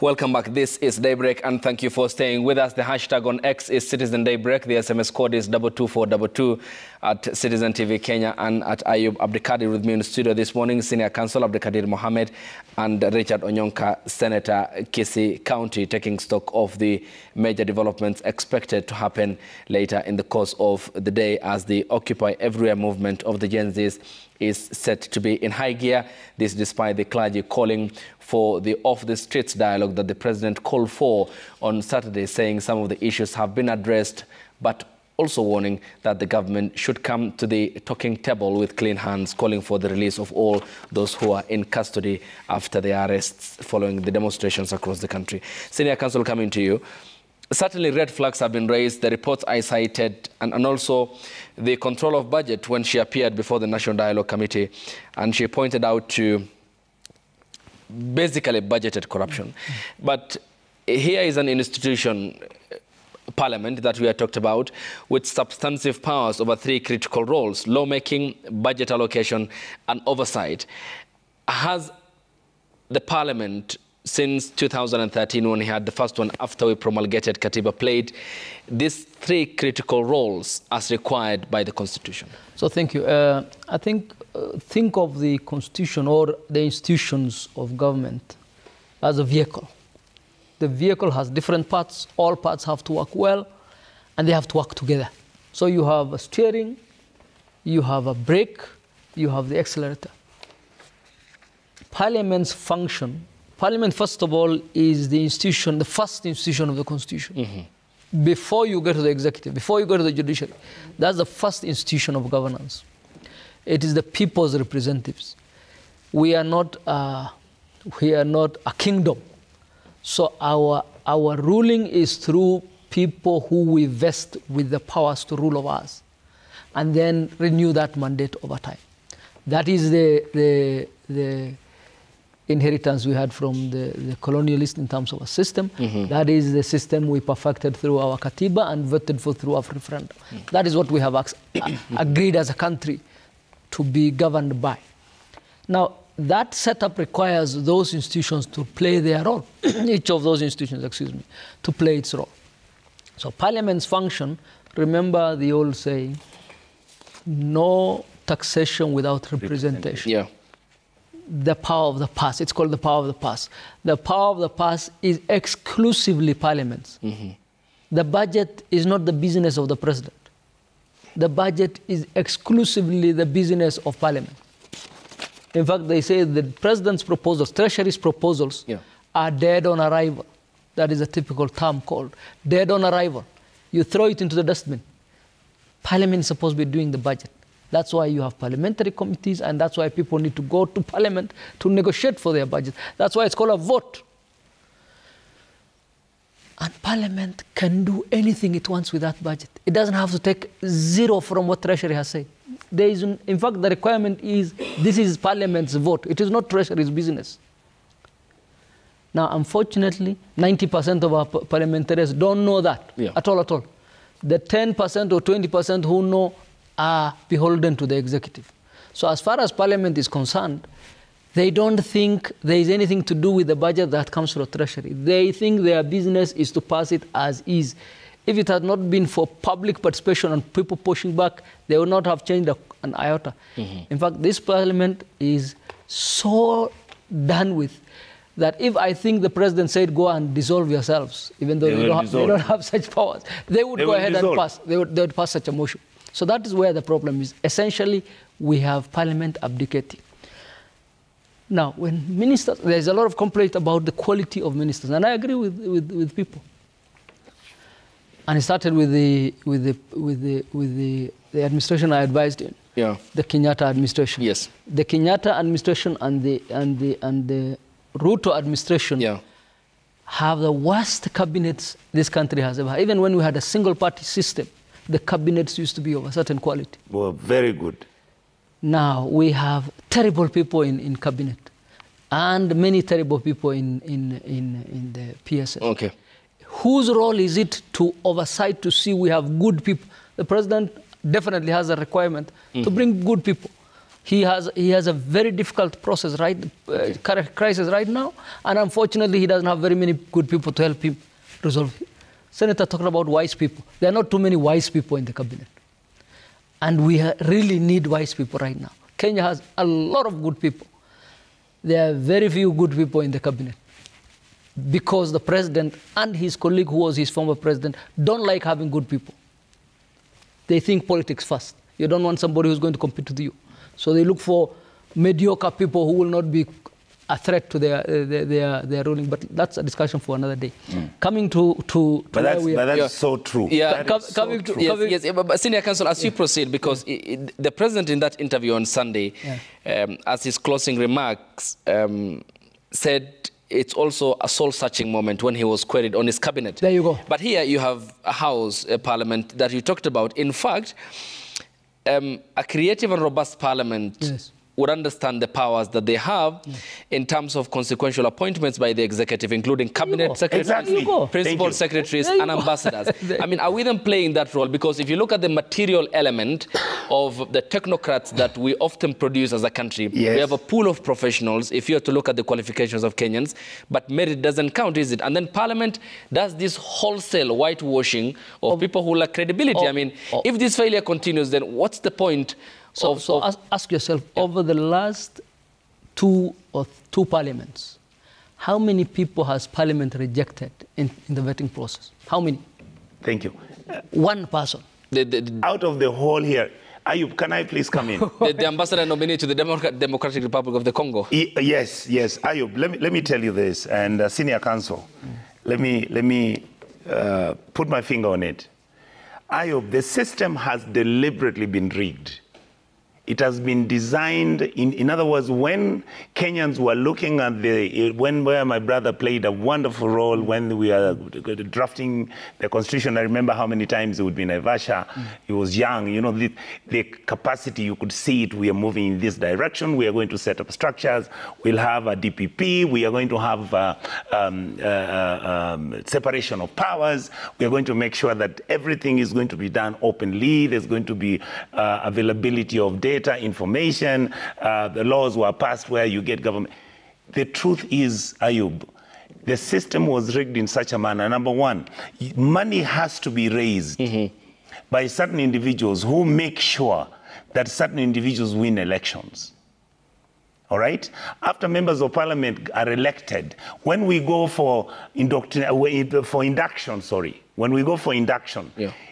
Welcome back. This is Daybreak, and thank you for staying with us. The hashtag on X is Citizen Daybreak. The SMS code is 22422 at Citizen TV Kenya and at Ayub Abdikadir. With me in the studio this morning, Senior Counsel Abdikadir Mohammed and Richard Onyonka, Senator, Kisii County, taking stock of the major developments expected to happen later in the course of the day as the Occupy Everywhere movement of the Gen Zs is set to be in high gear. This despite the clergy calling for the off-the-streets dialogue that the president called for on Saturday, saying some of the issues have been addressed, but also warning that the government should come to the talking table with clean hands, calling for the release of all those who are in custody after the arrests following the demonstrations across the country. Senior Counsel, coming to you. Certainly red flags have been raised, the reports I cited, and also the control of budget when she appeared before the National Dialogue Committee, and she pointed out to basically budgeted corruption. But here is an institution, Parliament, that we have talked about, with substantive powers over three critical roles: lawmaking, budget allocation, and oversight. Has the Parliament, since 2013, when he had the first one after we promulgated Katiba, played these three critical roles as required by the Constitution? So thank you. I think of the Constitution or the institutions of government as a vehicle. The vehicle has different parts. All parts have to work well, and they have to work together. So you have a steering, you have a brake, you have the accelerator. Parliament's function. Parliament, first of all, is the institution, the first institution of the Constitution. Mm-hmm. Before you get to the executive, before you go to the judiciary, that's the first institution of governance. It is the people's representatives. We are not a kingdom. So our ruling is through people who we vest with the powers to rule over us, and then renew that mandate over time. That is the inheritance we had from the colonialists in terms of a system. Mm-hmm. That is the system we perfected through our Katiba and voted for through our referendum. Mm-hmm. That is what we have agreed as a country to be governed by. Now, that setup requires those institutions to play their role, each of those institutions, to play its role. So Parliament's function, remember the old saying, no taxation without representation. Yeah. The power of the purse. It's called the power of the purse. The power of the purse is exclusively Parliament's. Mm-hmm. The budget is not the business of the president. The budget is exclusively the business of Parliament. In fact, they say the president's proposals, Treasury's proposals, are dead on arrival. That is a typical term called dead on arrival. You throw it into the dustbin. Parliament is supposed to be doing the budget. That's why you have parliamentary committees, and that's why people need to go to Parliament to negotiate for their budget. That's why it's called a vote. And Parliament can do anything it wants with that budget. It doesn't have to take zero from what Treasury has said. In fact, the requirement is, this is Parliament's vote. It is not Treasury's business. Now, unfortunately, 90% of our parliamentarians don't know that at all. The 10% or 20% who know are beholden to the executive. So as far as Parliament is concerned, they don't think there is anything to do with the budget that comes from Treasury. They think their business is to pass it as is. If it had not been for public participation and people pushing back, they would not have changed an iota. Mm-hmm. In fact, this Parliament is so done with that if I think the president said, go and dissolve yourselves, even though they don't have such powers, they would go ahead and pass. They would pass such a motion. So that is where the problem is. Essentially, we have Parliament abdicating. Now, when ministers, there's a lot of complaint about the quality of ministers, and I agree with people. And it started with the administration I advised in. Yeah. The Kenyatta administration. Yes. The Kenyatta administration and the Ruto administration have the worst cabinets this country has ever had. Even when we had a single-party system, the cabinets used to be of a certain quality. Well, very good. Now we have terrible people in cabinet, and many terrible people in the PSS. Okay. Whose role is it to oversight to see we have good people? The president definitely has a requirement to bring good people. He has a very difficult process, crisis right now, and unfortunately, he doesn't have very many good people to help him resolve it. Senator talked about wise people. There are not too many wise people in the cabinet, and we really need wise people right now. Kenya has a lot of good people. There are very few good people in the cabinet because the president and his colleague, who was his former president, don't like having good people. They think politics first. You don't want somebody who's going to compete with you. So they look for mediocre people who will not be a threat to their ruling. But that's a discussion for another day. Coming to but that's so true. Yeah, Yes, but Senior Counsel, as you proceed, because the president in that interview on Sunday, as his closing remarks, said it's also a soul-searching moment when he was queried on his cabinet. There you go. But here you have a house, a parliament that you talked about. In fact, a creative and robust parliament would understand the powers that they have in terms of consequential appointments by the executive, including cabinet secretaries, principal secretaries, and ambassadors. I mean, are we then playing that role? Because if you look at the material element of the technocrats that we often produce as a country, we have a pool of professionals, if you have to look at the qualifications of Kenyans, but merit doesn't count, is it? And then Parliament does this wholesale whitewashing of people who lack credibility. I mean, if this failure continues, then what's the point? So ask yourself, over the last two parliaments, how many people has Parliament rejected in the vetting process? How many? Thank you. One person. Out of the whole here, Ayub, can I please come in? The ambassador nominee to the Democratic Republic of the Congo. Yes. Ayub, let me tell you this, and Senior Counsel, let me put my finger on it. Ayub, the system has deliberately been rigged. It has been designed, in other words, when Kenyans were looking at where my brother played a wonderful role when we are drafting the Constitution. I remember how many times it would be in Naivasha. He was young, you know, the capacity, you could see it. We are moving in this direction. We are going to set up structures. We'll have a DPP. We are going to have separation of powers. We are going to make sure that everything is going to be done openly. There's going to be availability of data, information, the laws were passed where you get government. The truth is, Ayub, the system was rigged in such a manner. Number one, money has to be raised by certain individuals who make sure that certain individuals win elections. All right? After members of parliament are elected, when we go for induction,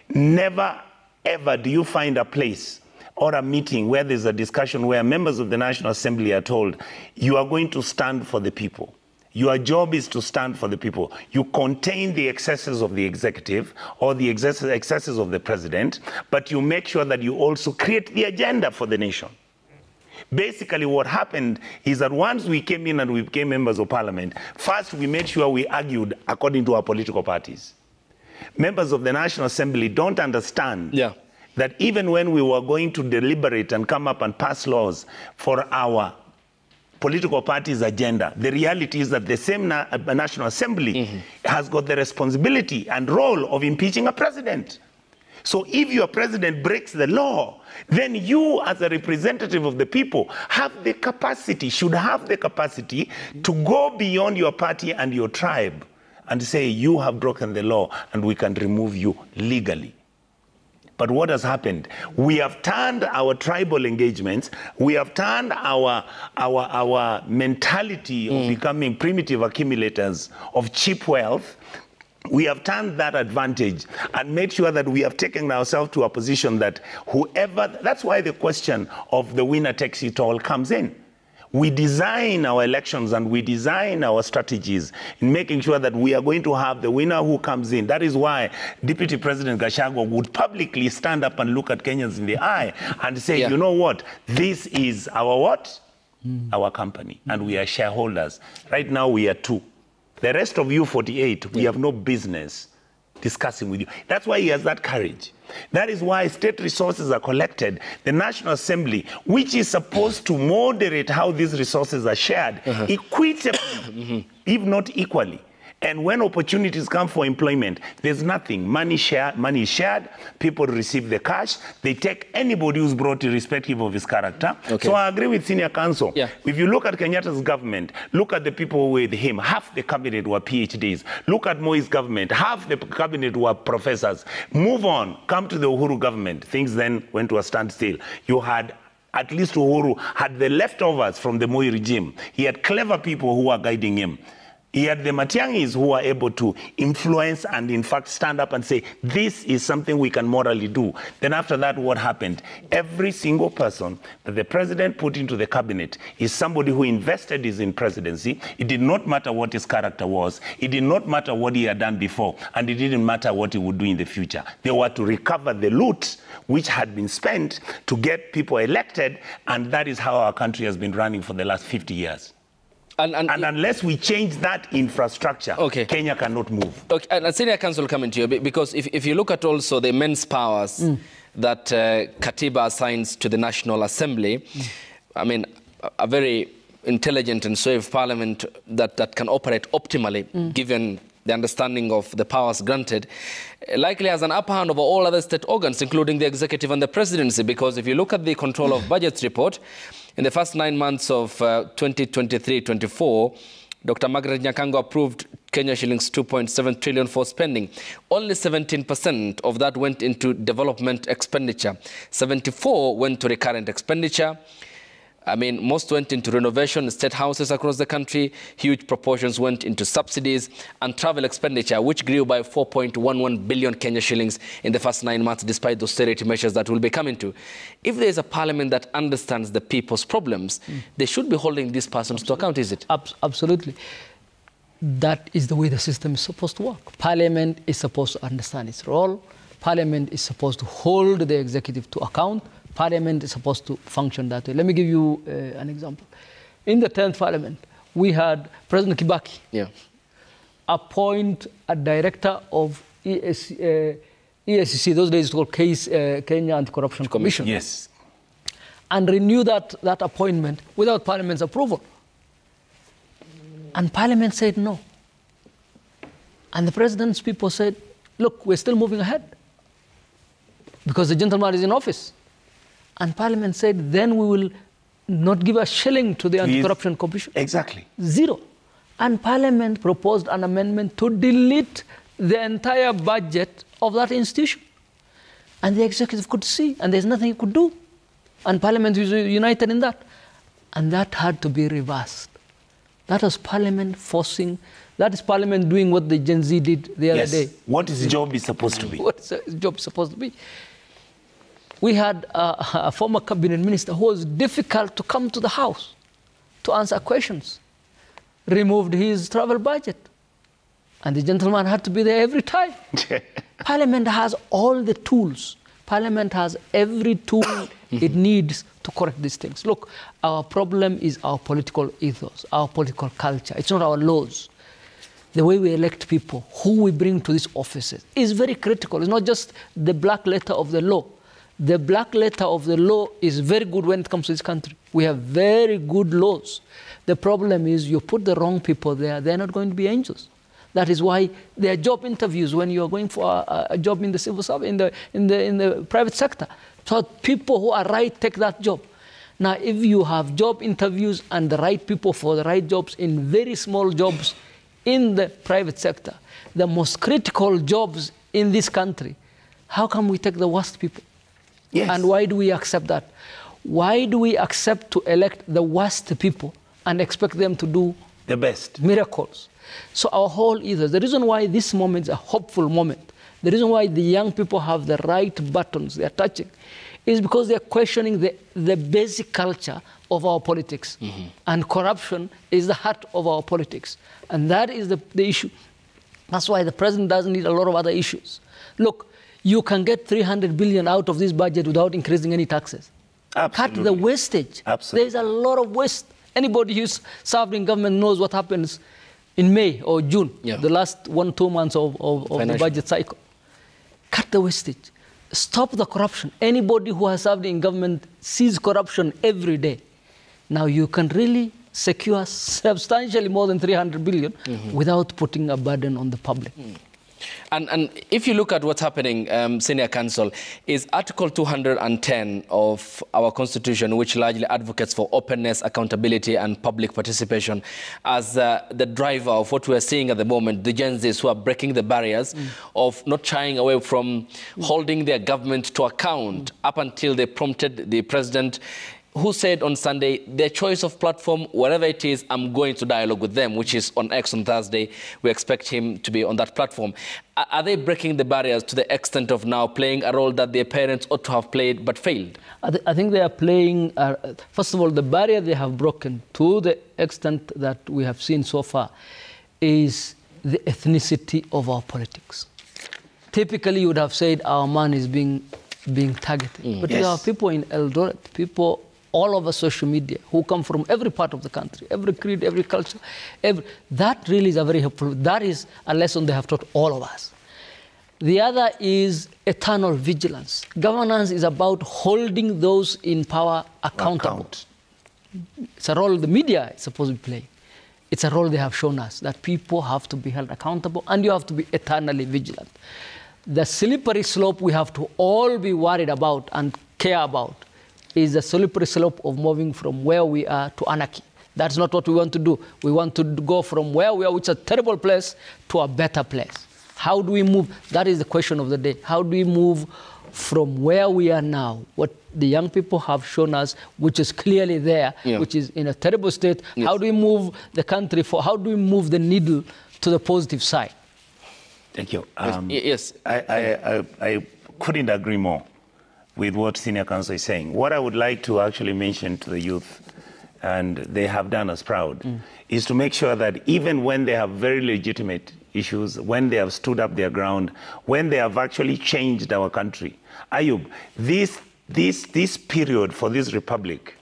never ever do you find a place or a meeting where there's a discussion where members of the National Assembly are told, you are going to stand for the people. Your job is to stand for the people. You contain the excesses of the executive or the excesses of the president, but you make sure that you also create the agenda for the nation. Basically, what happened is that once we came in and we became members of parliament, first we made sure we argued according to our political parties. Members of the National Assembly don't understand that even when we were going to deliberate and come up and pass laws for our political party's agenda, the reality is that the same National Assembly has got the responsibility and role of impeaching a president. So if your president breaks the law, then you as a representative of the people have the capacity, should have the capacity to go beyond your party and your tribe and say you have broken the law and we can remove you legally. But what has happened? We have turned our tribal engagements, we have turned our mentality of becoming primitive accumulators of cheap wealth. We have turned that advantage and made sure that we have taken ourselves to a position that that's why the question of the winner takes it all comes in. We design our elections and we design our strategies in making sure that we are going to have the winner who comes in. That is why Deputy President Gachagua would publicly stand up and look at Kenyans in the eye and say, you know what, this is our what? Our company, and we are shareholders. Right now we are 2. The rest of you 48, we have no business discussing with you. That's why he has that courage. That is why state resources are collected. The National Assembly, which is supposed to moderate how these resources are shared, equitably, if not equally, And when opportunities come for employment, there's nothing. Money is shared, people receive the cash, they take anybody who's brought irrespective of his character. Okay. So I agree with Senior Counsel. Yeah. If you look at Kenyatta's government, look at the people with him, half the cabinet were PhDs. Look at Moi's government, half the cabinet were professors. Move on, come to the Uhuru government. Things then went to a standstill. You had at least Uhuru had the leftovers from the Moi regime. He had clever people who were guiding him. He had the Matiangis who were able to influence and, in fact, stand up and say, this is something we can morally do. Then after that, what happened? Every single person that the president put into the cabinet is somebody who invested in presidency. It did not matter what his character was. It did not matter what he had done before. And it didn't matter what he would do in the future. They were to recover the loot which had been spent to get people elected. And that is how our country has been running for the last 50 years. And unless we change that infrastructure, okay, Kenya cannot move. Okay, and Senior Counsel coming to you, because if you look at also the immense powers that Katiba assigns to the National Assembly, I mean, a very intelligent and suave parliament that can operate optimally, given the understanding of the powers granted, likely has an upper hand over all other state organs, including the executive and the presidency, because if you look at the Control of Budgets report, in the first 9 months of 2023-24, Dr. Margaret Nyakango approved Kenya shillings 2.7 trillion for spending. Only 17% of that went into development expenditure. 74% went to recurrent expenditure. I mean, most went into renovation, state houses across the country. Huge proportions went into subsidies and travel expenditure, which grew by 4.11 billion Kenya shillings in the first 9 months, despite the austerity measures that will be coming to. If there is a parliament that understands the people's problems, they should be holding these persons to account, is it? Absolutely. That is the way the system is supposed to work. Parliament is supposed to understand its role. Parliament is supposed to hold the executive to account. Parliament is supposed to function that way. Let me give you an example. In the 10th Parliament, we had President Kibaki appoint a director of EACC, those days it was called Kenya Anti-Corruption Commission. Yes. And renew that appointment without Parliament's approval. And Parliament said no. And the President's people said, look, we're still moving ahead because the gentleman is in office. And Parliament said, then we will not give a shilling to the Anti-Corruption Commission. Exactly. Zero. And Parliament proposed an amendment to delete the entire budget of that institution. And the executive could see, and there's nothing it could do. And Parliament was united in that. And that had to be reversed. That was Parliament forcing, that is Parliament doing what the Gen Z did the other day. What his job is supposed to be. What his job is supposed to be. We had a former cabinet minister who was difficult to come to the House to answer questions. Removed his travel budget. And the gentleman had to be there every time. Parliament has all the tools. Parliament has every tool it needs to correct these things. Look, our problem is our political ethos, our political culture. It's not our laws. The way we elect people, who we bring to these offices, is very critical. It's not just the black letter of the law. The black letter of the law is very good when it comes to this country. We have very good laws. The problem is you put the wrong people there, they're not going to be angels. That is why there are job interviews when you are going for a job in the civil service, in the private sector. So people who are right take that job. Now, if you have job interviews and the right people for the right jobs in very small jobs in the private sector, the most critical jobs in this country, how come we take the worst people? Yes. And why do we accept that? Why do we accept to elect the worst people and expect them to do the best miracles? So our whole ethos, the reason why this moment is a hopeful moment, the reason why the young people have the right buttons they're touching, is because they're questioning the basic culture of our politics. And corruption is the heart of our politics. And that is the issue. That's why the president doesn't need a lot of other issues. Look, you can get 300 billion out of this budget without increasing any taxes. Absolutely. Cut the wastage. Absolutely. There's a lot of waste. Anybody who's served in government knows what happens in May or June, the last 1-2 months of the budget cycle. Cut the wastage. Stop the corruption. Anybody who has served in government sees corruption every day. Now you can really secure substantially more than 300 billion without putting a burden on the public. And if you look at what's happening, Senior Counsel, is Article 210 of our Constitution, which largely advocates for openness, accountability, and public participation, as the driver of what we're seeing at the moment, the Gen Zs who are breaking the barriers of not shying away from holding their government to account up until they prompted the president, who said on Sunday, their choice of platform, whatever it is, I'm going to dialogue with them, which is on X on Thursday. We expect him to be on that platform. Are they breaking the barriers to the extent of now playing a role that their parents ought to have played but failed? I think they are playing, first of all, the barrier they have broken to the extent that we have seen so far is the ethnicity of our politics. Typically, you would have said our man is being targeted. But there are people in Eldoret, people all over social media who come from every part of the country, every creed, every culture. That really is a very helpful. That is a lesson they have taught all of us. The other is eternal vigilance. Governance is about holding those in power accountable. It's a role the media is supposed to be playing. It's a role they have shown us, that people have to be held accountable and you have to be eternally vigilant. The slippery slope we have to all be worried about and care about is the slippery slope of moving from where we are to anarchy. That's not what we want to do. We want to go from where we are, which is a terrible place, to a better place. How do we move? That is the question of the day. How do we move from where we are now, what the young people have shown us, which is clearly there, which is in a terrible state? How do we move the country how do we move the needle to the positive side? Thank you. Yes. I couldn't agree more with what Senior Counsel is saying. What I would like to actually mention to the youth, and they have done us proud, is to make sure that even when they have very legitimate issues, when they have stood up their ground, when they have actually changed our country, Ayub, this period for this republic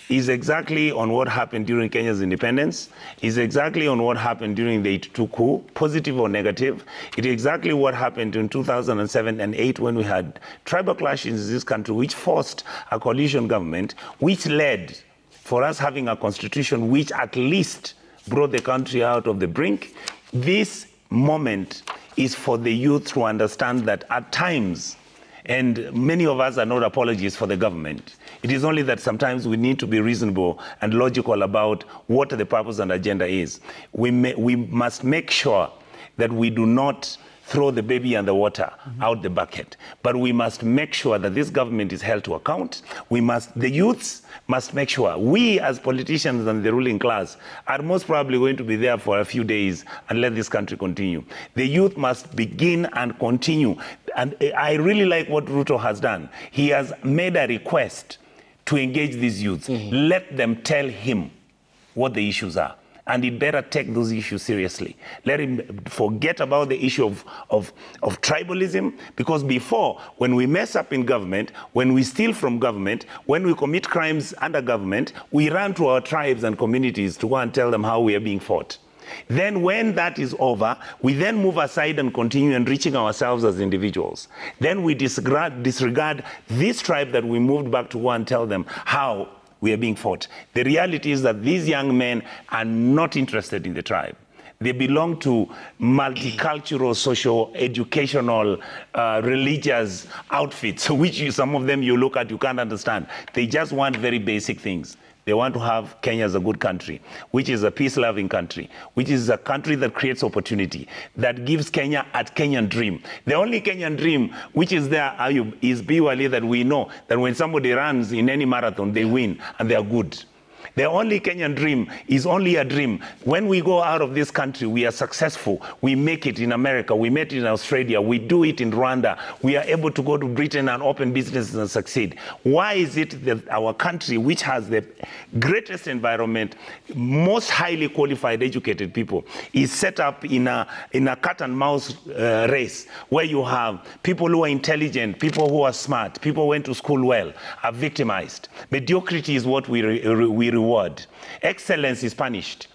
is exactly on what happened during Kenya's independence, is exactly on what happened during the 82 coup, positive or negative. It is exactly what happened in 2007 and 8 when we had tribal clashes in this country, which forced a coalition government, which led for us having a constitution which at least brought the country out of the brink. This moment is for the youth to understand that at times, and many of us are not apologists for the government. It is only that sometimes we need to be reasonable and logical about what the purpose and agenda is. We must make sure that we do not throw the baby and the water out the bucket. But we must make sure that this government is held to account. The youths must make sure. We as politicians and the ruling class are most probably going to be there for a few days and let this country continue. The youth must begin and continue. And I really like what Ruto has done. He has made a request to engage these youths. Let them tell him what the issues are. And he better take those issues seriously. Let him forget about the issue of tribalism, because before, when we mess up in government, when we steal from government, when we commit crimes under government, we run to our tribes and communities to go and tell them how we are being fought. Then when that is over, we then move aside and continue enriching ourselves as individuals. Then we disregard this tribe that we moved back to go and tell them how we are being fought. The reality is that these young men are not interested in the tribe. They belong to multicultural, social, educational, religious outfits, which some of them you look at, you can't understand. They just want very basic things. They want to have Kenya as a good country, which is a peace-loving country, which is a country that creates opportunity, that gives Kenya a Kenyan dream. The only Kenyan dream which is there, Ayub, is Biwali, that we know that when somebody runs in any marathon, they win and they are good. The only Kenyan dream is only a dream. When we go out of this country, we are successful. We make it in America. We make it in Australia. We do it in Rwanda. We are able to go to Britain and open businesses and succeed. Why is it that our country, which has the greatest environment, most highly qualified, educated people, is set up in a cat and mouse race, where you have people who are intelligent, people who are smart, people who went to school well, are victimized. Mediocrity is what we reward. Excellence is punished.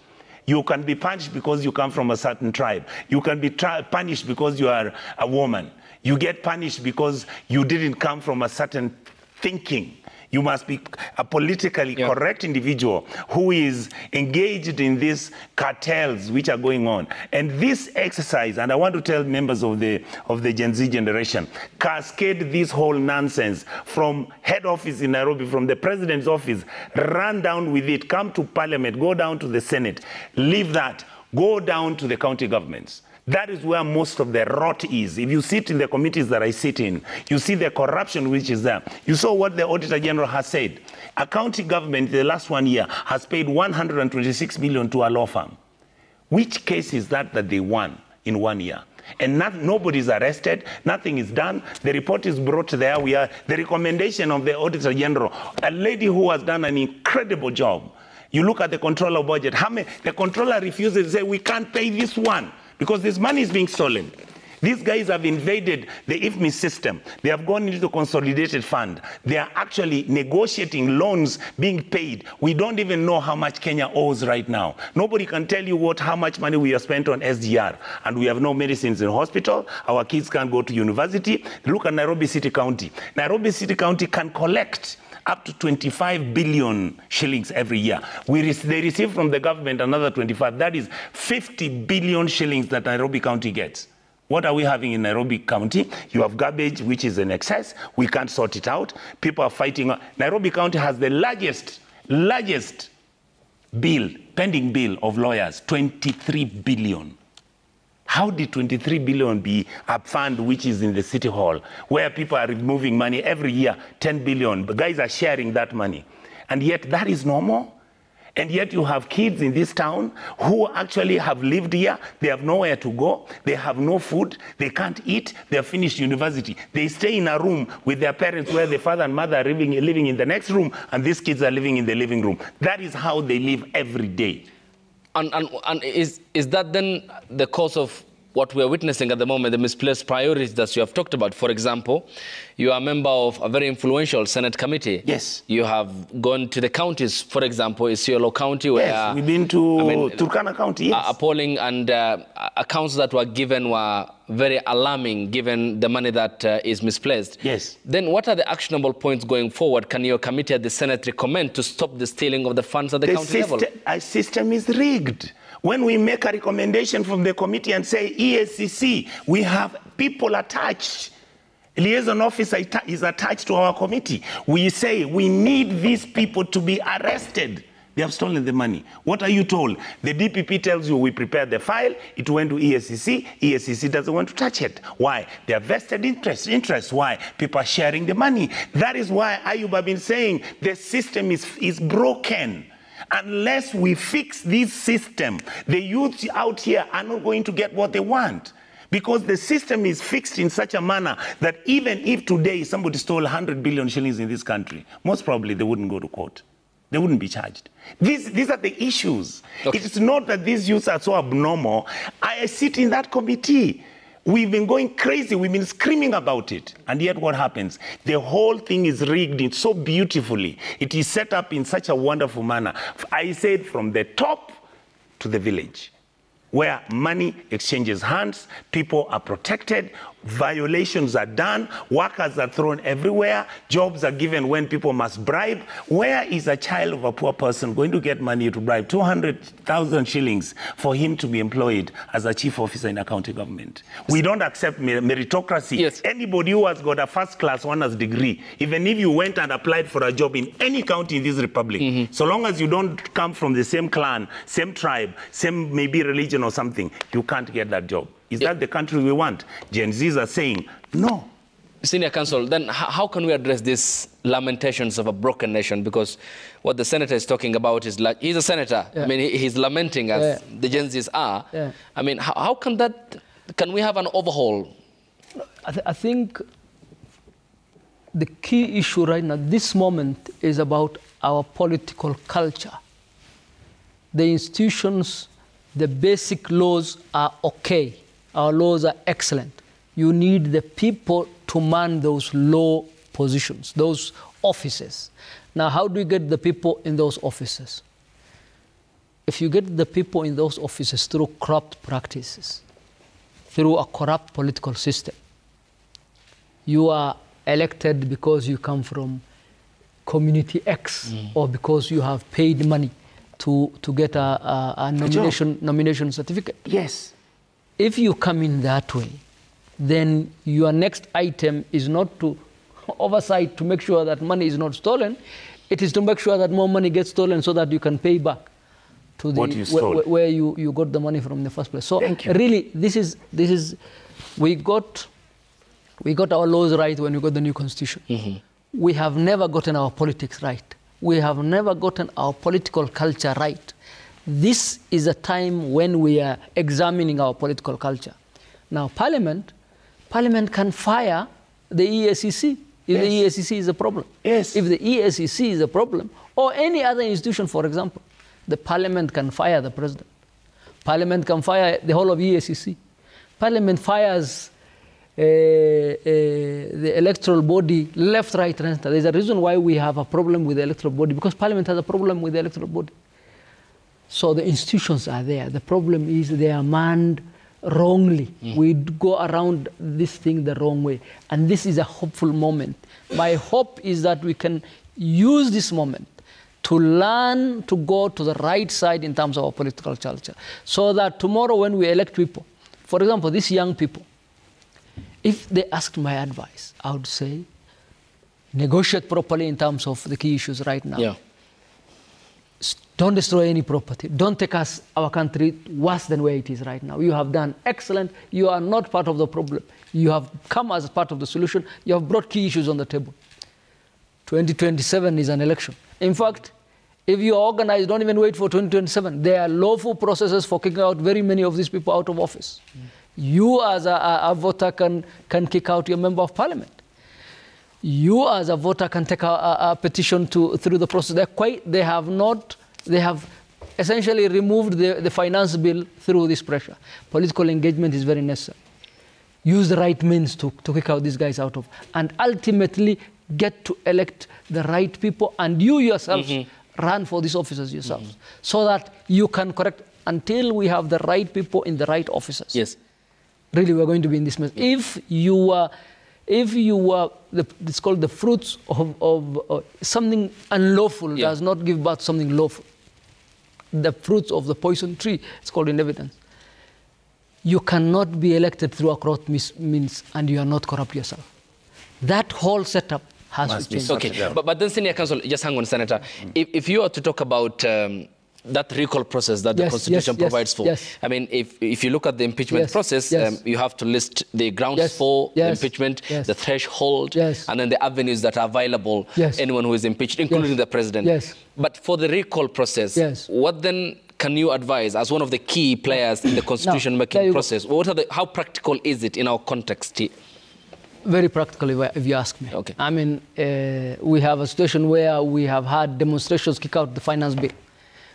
You can be punished because you come from a certain tribe. You can be punished because you are a woman. You get punished because you didn't come from a certain thinking. You must be a politically correct individual who is engaged in these cartels which are going on. And this exercise, and I want to tell members of the Gen Z generation, cascade this whole nonsense from head office in Nairobi, from the president's office, run down with it, come to parliament, go down to the Senate, leave that, go down to the county governments. That is where most of the rot is. If you sit in the committees that I sit in, you see the corruption which is there. You saw what the Auditor General has said. A county government in the last 1 year has paid 126 million to a law firm. Which case is that they won in 1 year? And nobody's arrested, nothing is done. The report is brought there. The recommendation of the Auditor General, a lady who has done an incredible job. You look at the controller budget. The controller refuses to say, we can't pay this one, because this money is being stolen. These guys have invaded the IFMI system. They have gone into the consolidated fund. They are actually negotiating loans being paid. We don't even know how much Kenya owes right now. Nobody can tell you how much money we have spent on SGR. And we have no medicines in hospital. Our kids can't go to university. Look at Nairobi City County. Nairobi City County can collect up to 25 billion shillings every year. They receive from the government another 25. That is 50 billion shillings that Nairobi County gets. What are we having in Nairobi County? You have garbage, which is in excess. We can't sort it out. People are fighting. Nairobi County has the largest pending bill of lawyers, 23 billion. How did 23 billion be a fund which is in the city hall, where people are removing money every year, 10 billion, the guys are sharing that money. And yet that is normal? And yet you have kids in this town who actually have lived here, they have nowhere to go, they have no food, they can't eat, they have finished university. They stay in a room with their parents where the father and mother are living in the next room, and these kids are living in the living room. That is how they live every day. And is that then the cause of what we are witnessing at the moment, the misplaced priorities that you have talked about? For example, you are a member of a very influential Senate committee. Yes. You have gone to the counties, for example, Isiolo County, where... Yes, we've been to Turkana County, yes. Appalling, and accounts that were given were very alarming, given the money that is misplaced. Yes. Then what are the actionable points going forward? Can your committee at the Senate recommend to stop the stealing of the funds at the county level? Our system is rigged. When we make a recommendation from the committee and say, EACC, we have people attached. Liaison officer is attached to our committee. We say we need these people to be arrested. They have stolen the money. What are you told? The DPP tells you we prepared the file, it went to EACC, EACC doesn't want to touch it. Why? They have vested interest. Why? People are sharing the money. That is why Ayub have been saying the system is broken. Unless we fix this system, the youth out here are not going to get what they want. Because the system is fixed in such a manner that even if today somebody stole 100 billion shillings in this country, most probably they wouldn't go to court. They wouldn't be charged. These are the issues. Okay. It's not that these youths are so abnormal. I sit in that committee. We've been going crazy. We've been screaming about it. And yet what happens? The whole thing is rigged so beautifully. It is set up in such a wonderful manner. I said from the top to the village, where money exchanges hands, people are protected, violations are done, workers are thrown everywhere, jobs are given when people must bribe. Where is a child of a poor person going to get money to bribe 200,000 shillings for him to be employed as a chief officer in a county government? We don't accept meritocracy. Yes. Anybody who has got a first-class honours degree, even if you went and applied for a job in any county in this republic, so long as you don't come from the same clan, same tribe, same maybe religion or something, you can't get that job. Is that the country we want? Gen Zs are saying, no. Senior Counsel, then how can we address these lamentations of a broken nation? Because what the senator is talking about is, like, he's a senator. Yeah. I mean, he's lamenting as the Gen Zs are. Yeah. I mean, how can we have an overhaul? I think the key issue right now, this moment, is about our political culture. The institutions, the basic laws are okay. Our laws are excellent. You need the people to man those law positions, those offices. Now, how do you get the people in those offices? If you get the people in those offices through corrupt practices, through a corrupt political system, you are elected because you come from community X or because you have paid money to get a nomination certificate. Yes. If you come in that way, then your next item is not to oversight to make sure that money is not stolen. It is to make sure that more money gets stolen so that you can pay back to the what you stole. where you got the money from in the first place. So Thank you. really, this is we got our laws right when we got the new constitution. We have never gotten our politics right. We have never gotten our political culture right. This is a time when we are examining our political culture. Now, Parliament can fire the EACC if the EACC is a problem. Yes. If the EACC is a problem, or any other institution, for example, the Parliament can fire the President. Parliament can fire the whole of EACC. Parliament fires the electoral body left, right, and center. There's a reason why we have a problem with the electoral body, because Parliament has a problem with the electoral body. So the institutions are there. The problem is they are manned wrongly. We go around this thing the wrong way. And this is a hopeful moment. My hope is that we can use this moment to learn to go to the right side in terms of our political culture. So that tomorrow when we elect people, for example, these young people, if they asked my advice, I would say, negotiate properly in terms of the key issues right now. Yeah. Don't destroy any property. Don't take our country worse than where it is right now. You have done excellent. You are not part of the problem. You have come as part of the solution. You have brought key issues on the table. 2027 is an election. In fact, if you are organized, don't even wait for 2027. There are lawful processes for kicking out very many of these people out of office. You as a voter can kick out your member of parliament. You as a voter can take a petition through the process. They have essentially removed the finance bill through this pressure. Political engagement is very necessary. Use the right means to kick out these guys out of, and ultimately get to elect the right people, and you yourselves run for these offices yourselves, so that you can correct until we have the right people in the right offices. Yes. Really, we're going to be in this mess. If you were, it's called the fruits of something unlawful does not give birth to something lawful. The fruits of the poison tree, it's called in evidence. You cannot be elected through a corrupt means and you are not corrupt yourself. That whole setup has to change. Okay, but then Senior Counsel, just hang on, Senator. If you are to talk about that recall process that the Constitution provides for. I mean, if you look at the impeachment process, you have to list the grounds for the impeachment, the threshold, and then the avenues that are available, anyone who is impeached, including the president. But for the recall process, what then can you advise as one of the key players in the constitution-making process? How practical is it in our context here? Very practically, if you ask me. Okay. I mean, we have a situation where we have had demonstrations kick out the finance bill,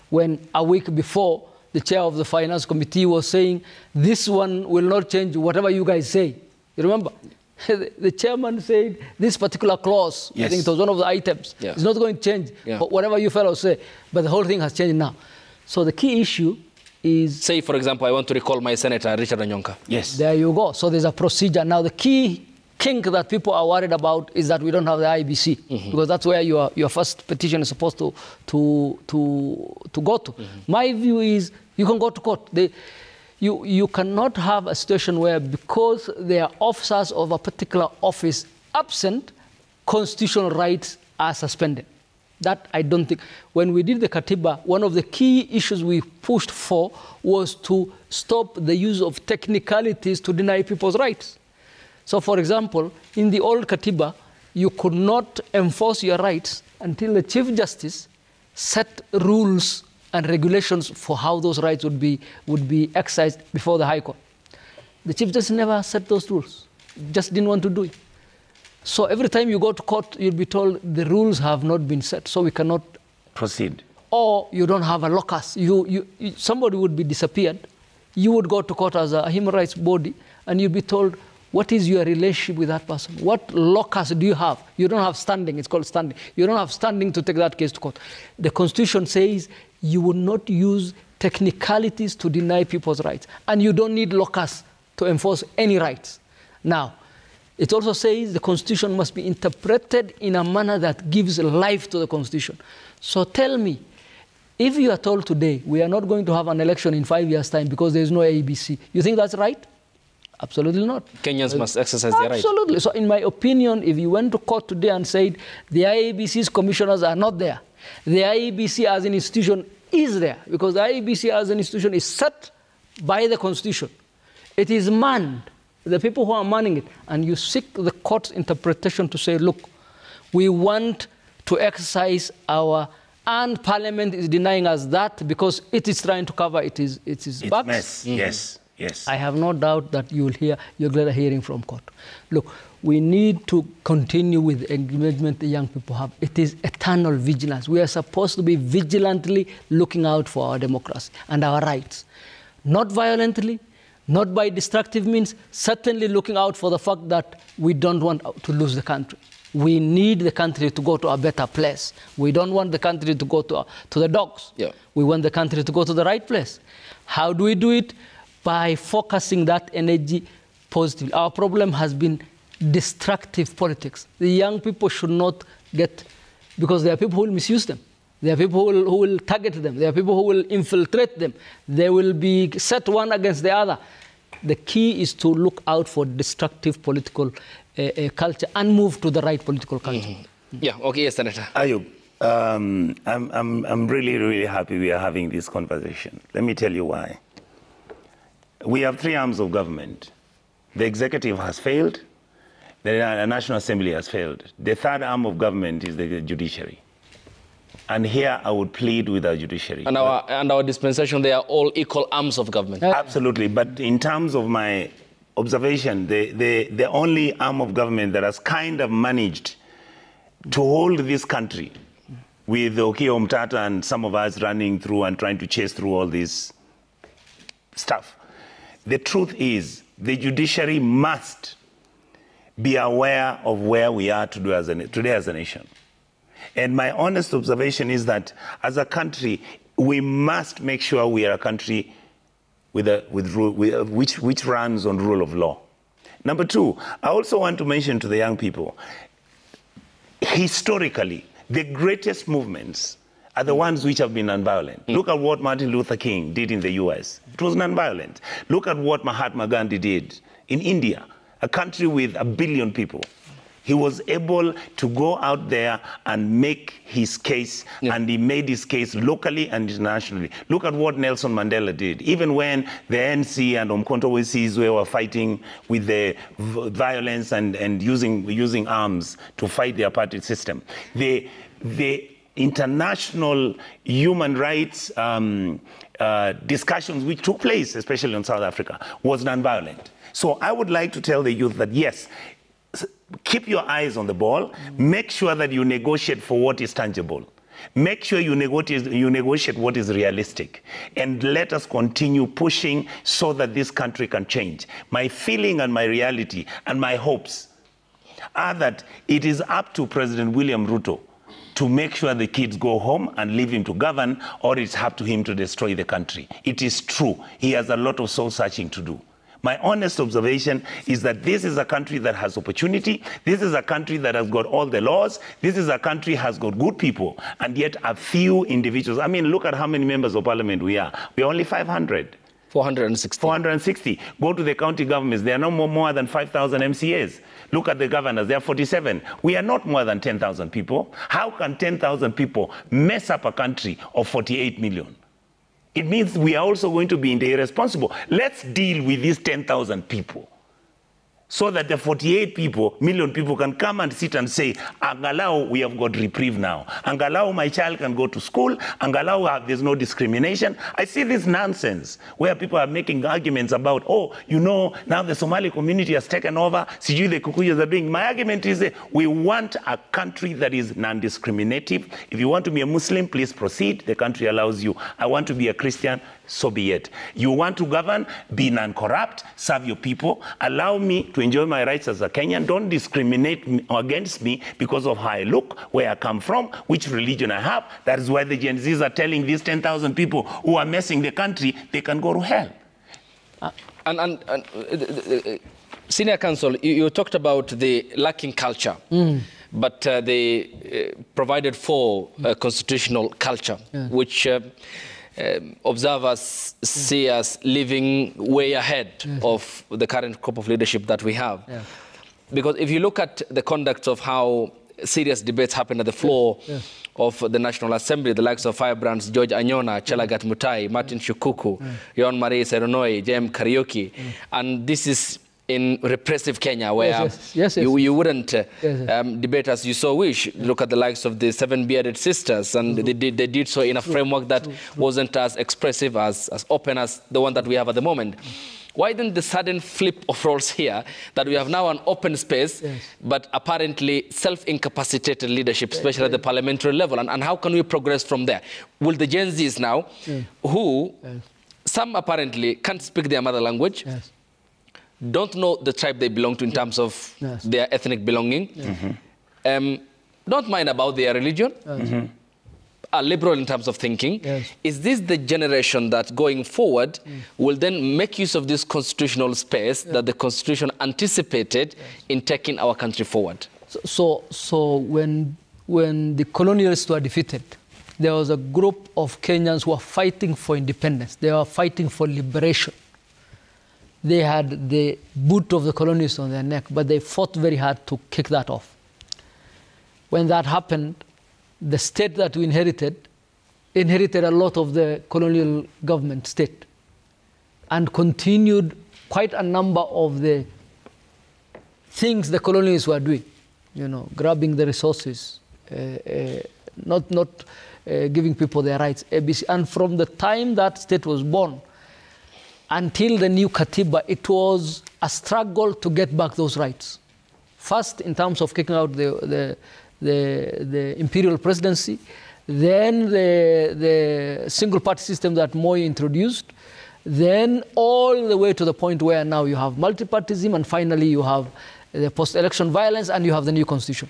when a week before, the chair of the finance committee was saying, this one will not change whatever you guys say. You remember? The chairman said, this particular clause, I think it was one of the items, is not going to change whatever you fellows say. But the whole thing has changed now. So the key issue is... Say, for example, I want to recall my Senator, Richard Onyonka. Yes. There you go. So there's a procedure. Now, the key kink that people are worried about is that we don't have the IBC, because that's where your first petition is supposed to go to. My view is you can go to court. You cannot have a situation where, because they are officers of a particular office absent, constitutional rights are suspended. That I don't think. When we did the Katiba, one of the key issues we pushed for was to stop the use of technicalities to deny people's rights. So, for example, in the old Katiba, you could not enforce your rights until the Chief Justice set rules and regulations for how those rights would be exercised before the High Court. The Chief Justice never set those rules, just didn't want to do it. So every time you go to court, you'll be told the rules have not been set, so we cannot proceed. Or you don't have a locus. Somebody would be disappeared. You would go to court as a human rights body, and you'd be told, what is your relationship with that person? What locus do you have? You don't have standing. It's called standing. You don't have standing to take that case to court. The Constitution says you will not use technicalities to deny people's rights. And you don't need locus to enforce any rights. Now, It also says the Constitution must be interpreted in a manner that gives life to the Constitution. So tell me, if you are told today we are not going to have an election in 5 years' time because there is no IEBC, you think that's right? Absolutely not. Kenyans must exercise their right. Absolutely. So in my opinion, if you went to court today and said the IEBC's commissioners are not there, the IEBC as an institution is there, because the IEBC as an institution is set by the Constitution. It is manned, the people who are manning it, and you seek the court's interpretation to say, look, we want to exercise our, and Parliament is denying us that because it is trying to cover its backs. Mess. Yes. Yes. I have no doubt that you'll get a hearing from court. Look, we need to continue with the engagement the young people have. It is eternal vigilance. We are supposed to be vigilantly looking out for our democracy and our rights. Not violently, not by destructive means, certainly looking out for the fact that we don't want to lose the country. We need the country to go to a better place. We don't want the country to go to the dogs. Yeah. We want the country to go to the right place. How do we do it? By focusing that energy positively. Our problem has been destructive politics. The young people should not get, because there are people who will misuse them. There are people who will target them. There are people who will infiltrate them. They will be set one against the other. The key is to look out for destructive political culture and move to the right political culture. Mm-hmm. Yeah, okay, yes, Senator. Ayub, I'm really, really happy we are having this conversation. Let me tell you why. We have three arms of government. The executive has failed. The National Assembly has failed. The third arm of government is the judiciary. And here I would plead with our judiciary. And our dispensation, they are all equal arms of government. Absolutely. But in terms of my observation, the only arm of government that has kind of managed to hold this country with Okiya Omtata and some of us running through and trying to chase through all this stuff. The truth is, the judiciary must be aware of where we are today as a nation. And my honest observation is that as a country, we must make sure we are a country which runs on rule of law. Number two, I also want to mention to the young people, historically, the greatest movements are the ones which have been nonviolent. Look at what Martin Luther King did in the US. It was nonviolent. Look at what Mahatma Gandhi did in India, a country with 1 billion people. He was able to go out there and make his case, and he made his case locally and internationally. Look at what Nelson Mandela did. Even when the ANC and Umkhonto we Sizwe were fighting with the violence and using arms to fight the apartheid system, the international human rights discussions which took place, especially in South Africa, was nonviolent. So I would like to tell the youth that, yes, keep your eyes on the ball. Make sure that you negotiate for what is tangible. Make sure you negotiate what is realistic. And let us continue pushing so that this country can change. My feeling and my reality and my hopes are that it is up to President William Ruto to make sure the kids go home and leave him to govern, or it's up to him to destroy the country. It is true. He has a lot of soul-searching to do. My honest observation is that this is a country that has opportunity. This is a country that has got all the laws. This is a country that has got good people, and yet a few individuals. I mean, look at how many members of parliament we are. We are only 500. 460. 460. Go to the county governments. There are no more than 5,000 MCAs. Look at the governors. There are 47. We are not more than 10,000 people. How can 10,000 people mess up a country of 48 million? It means we are also going to be irresponsible. Let's deal with these 10,000 people so that the 48 million people can come and sit and say, Angalau, we have got reprieve now. Angalau, my child can go to school. Angalau, there's no discrimination. I see this nonsense where people are making arguments about, oh, you know, now the Somali community has taken over. Sijui the Kikuyus are doing. My argument is that we want a country that is non-discriminative. If you want to be a Muslim, please proceed. The country allows you. I want to be a Christian, so be it. You want to govern, be non-corrupt, serve your people. Allow me to enjoy my rights as a Kenyan. Don't discriminate against me because of how I look, where I come from, which religion I have. That is why the Gen Zs are telling these 10,000 people who are messing the country, they can go to hell. Senior Counsel, you talked about the lacking culture, but they provided for a constitutional culture, which observers see us living way ahead of the current crop of leadership that we have. Because if you look at the conduct of how serious debates happen at the floor of the National Assembly, the likes of Firebrands, George Anyona, Chelagat Mutai, Martin Shukuku, Yon Marie Seronoi, Jem Karaoke, and this is in repressive Kenya, where you wouldn't debate as you so wish. Look at the likes of the Seven Bearded Sisters, and they did so in a framework that wasn't as expressive, as open as the one that we have at the moment. Why then the sudden flip of roles here, that we have now an open space, but apparently self-incapacitated leadership, especially at the parliamentary level, and how can we progress from there? Will the Gen Zs now, who some apparently can't speak their mother language, don't know the tribe they belong to in terms of their ethnic belonging, don't mind about their religion, are liberal in terms of thinking. Is this the generation that going forward will then make use of this constitutional space that the Constitution anticipated in taking our country forward? So when the colonialists were defeated, there was a group of Kenyans who were fighting for independence. They were fighting for liberation. They had the boot of the colonists on their neck, but they fought very hard to kick that off. When that happened, the state that we inherited a lot of the colonial government state and continued quite a number of the things the colonialists were doing, grabbing the resources, not giving people their rights, ABC. And from the time that state was born until the new Katiba, it was a struggle to get back those rights. First, in terms of kicking out the imperial presidency, then the single party system that Moi introduced, then all the way to the point where now you have multipartyism, and finally you have the post-election violence, and you have the new constitution.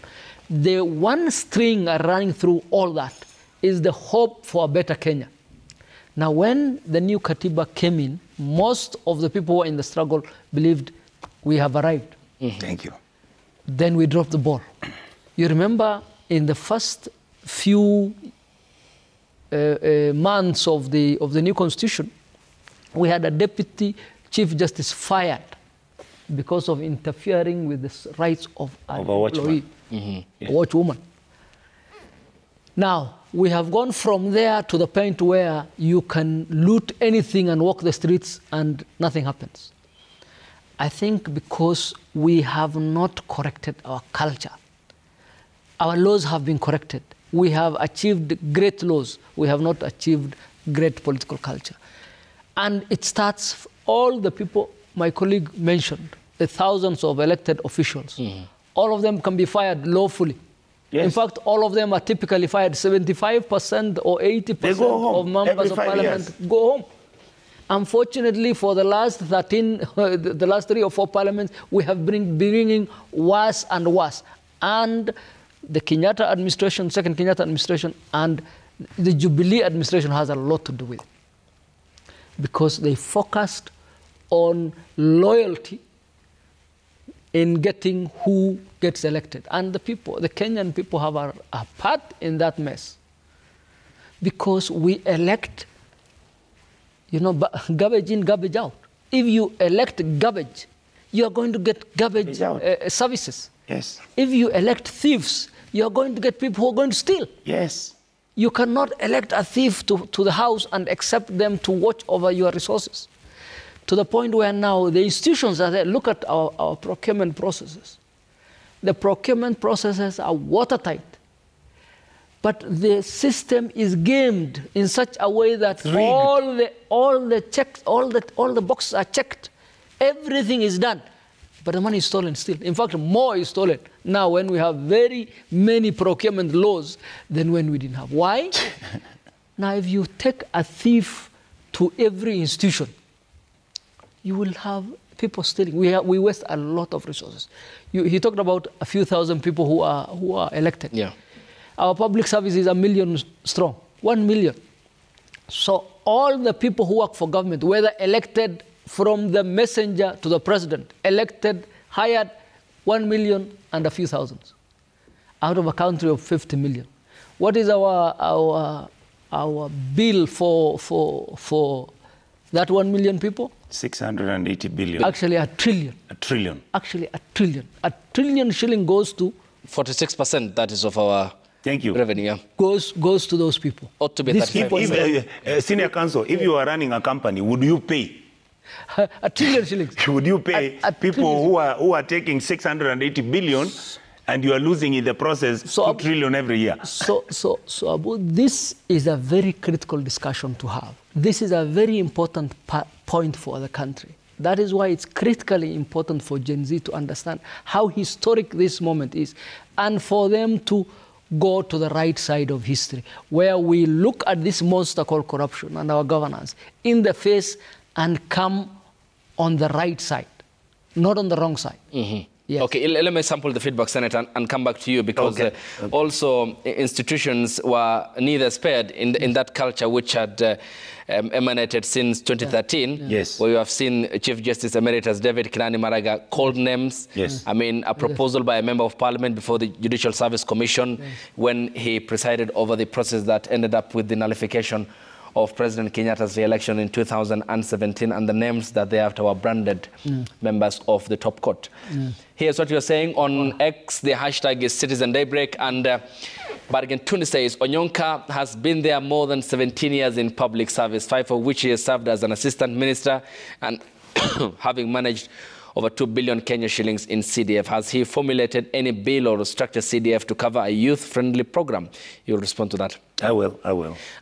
The one string running through all that is the hope for a better Kenya. Now, when the new Katiba came in, most of the people who were in the struggle believed we have arrived. Thank you. Then we dropped the ball. You remember in the first few months of the new constitution, we had a deputy chief justice fired because of interfering with the rights of an employee, a watchwoman. Now, we have gone from there to the point where you can loot anything and walk the streets and nothing happens. I think because we have not corrected our culture. Our laws have been corrected. We have achieved great laws. We have not achieved great political culture. And it starts, all the people my colleague mentioned, the thousands of elected officials, all of them can be fired lawfully. Yes. In fact, all of them are typically fired. 75% or 80% of members of parliament go home. Unfortunately, for the last 3 or 4 parliaments, we have been bringing worse and worse. And the Kenyatta administration, second Kenyatta administration, and the Jubilee administration has a lot to do with it. Because they focused on loyalty in getting who gets elected. And the Kenyan people have a part in that mess. Because we elect, garbage in, garbage out. If you elect garbage, you are going to get garbage services. Yes. If you elect thieves, you are going to get people who are going to steal. Yes. You cannot elect a thief to the house and accept them to watch over your resources. To the point where now the institutions are there. Look at our procurement processes. The procurement processes are watertight. But the system is gamed in such a way that all the boxes are checked. Everything is done. But the money is stolen still. In fact, more is stolen now when we have very many procurement laws than when we didn't have. Why? Now, if you take a thief to every institution, you will have people stealing. We waste a lot of resources. He talked about a few thousand people who are elected. Yeah. Our public service is 1 million strong, 1 million. So all the people who work for government, whether elected from the messenger to the president, elected, hired 1 million and a few thousands out of a country of 50 million. What is our bill for that 1 million people? 680 billion. Actually, a trillion. A trillion. Actually, a trillion. A trillion shilling goes to 46%, that is of our Thank you. revenue. Goes to those people. Ought to be These 35%. people, Senior counsel, if you are running a company, would you pay? a trillion shillings. Would you pay A people trillion. who are taking 680 billion and you are losing in the process 2 trillion every year? So Abu, this is a very critical discussion to have. This is a very important point for the country. That is why it's critically important for Gen Z to understand how historic this moment is and for them to go to the right side of history, where we look at this monster called corruption and our governance in the face and come on the right side, not on the wrong side. Mm-hmm. Yes. Okay, let me sample the feedback, Senator, and come back to you, because also institutions were neither spared in that culture which had emanated since 2013, Yes. where you have seen Chief Justice Emeritus David Kinani Maraga called names. Yes. I mean, a proposal by a member of parliament before the Judicial Service Commission when he presided over the process that ended up with the nullification of President Kenyatta's re-election in 2017, and the names that thereafter were branded members of the top court. Here's what you're saying on X. The hashtag is Citizen Daybreak, and Bargain Tuni says, Onyonka has been there more than 17 years in public service, 5 of which he has served as an assistant minister, and having managed over 2 billion Kenya shillings in CDF. Has he formulated any bill or structured CDF to cover a youth-friendly program? You'll respond to that. I will.